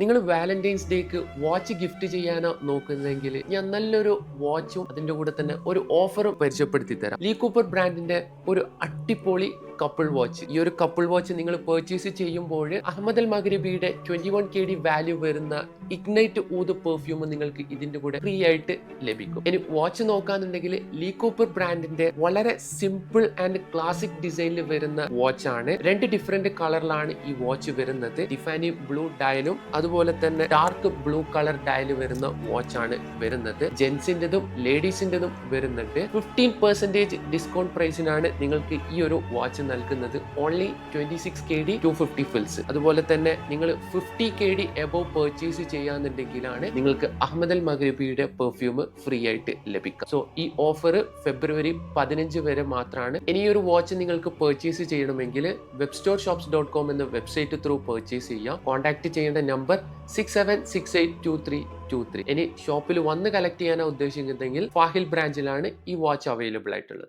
നിങ്ങൾ Valentine's ഡേക്ക് watch gift ചെയ്യാനോ നോക്കുന്നതെങ്കിൽ ഞാൻ നല്ലൊരു വാച്ചും അതിന്റെ കൂടെ തന്നെ ഒരു ഓഫറും പരിചയപ്പെടുത്തി തരാം. ലീ കൂപ്പർ ബ്രാൻഡിന്റെ ഒരു അടിപൊളി കപ്പിൾ വാച്ച്. ഈ ഒരു കപ്പിൾ വാച്ച് നിങ്ങൾ പർച്ചേസ് ചെയ്യുമ്പോൾ അഹമ്മദ് അൽ മഗ്രിബിയുടെ 21 KD വാല്യൂ വരുന്ന ഇഗ്നൈറ്റ് ഊത് പെർഫ്യൂം നിങ്ങൾക്ക് ഇതിന്റെ കൂടെ ഫ്രീ ആയിട്ട് ലഭിക്കും. ഇനി വാച്ച് നോക്കാന്നുണ്ടെങ്കിൽ ലീ കൂപ്പർ ബ്രാൻഡിന്റെ വളരെ സിമ്പിൾ ആൻഡ് ക്ലാസിക് ഡിസൈനിൽ വരുന്ന വാച്ച് ആണ്. രണ്ട് ഡിഫറെന്റ് കളറിലാണ് ഈ വാച്ച് വരുന്നത്. ടിഫാനി ബ്ലൂ ഡയലും അതുപോലെ തന്നെ ഡാർക്ക് ബ്ലൂ കളർ ഡയൽ വരുന്ന വാച്ച് ആണ് വരുന്നത്. ജെൻസിന്റെതും ലേഡീസിന്റെതും വരുന്നുണ്ട്. 15% ഡിസ്കൗണ്ട് പ്രൈസിനാണ് നിങ്ങൾക്ക് ഈ ഒരു വാച്ച് നൽകുന്നത്. Only 26 KD 250 fils. അതുപോലെ തന്നെ നിങ്ങൾ 50 KD എബോവ് പർച്ചേസ് ചെയ്യാന്നുണ്ടെങ്കിലാണ് നിങ്ങൾക്ക് അഹമ്മദ് അൽ മഗ്രിബിയുടെ പെർഫ്യൂം ഫ്രീ ആയിട്ട് ലഭിക്കുക. സോ ഈ ഓഫർ ഫെബ്രുവരി 15 വരെ മാത്രമാണ്. ഇനി ഒരു വാച്ച് നിങ്ങൾക്ക് പർച്ചേസ് ചെയ്യണമെങ്കിൽ webstoreshops.com എന്ന വെബ്സൈറ്റ് ത്രൂ പർച്ചേസ് ചെയ്യാം. കോൺടാക്ട് ചെയ്യേണ്ട നമ്പർ 67682323. ഇനി ഷോപ്പിൽ വന്ന് കളക്ട് ചെയ്യാനാണ് ഉദ്ദേശിക്കുന്നതെങ്കിൽ ഫാഹിൽ ബ്രാഞ്ചിലാണ് ഈ വാച്ച് അവൈലബിൾ ആയിട്ടുള്ളത്.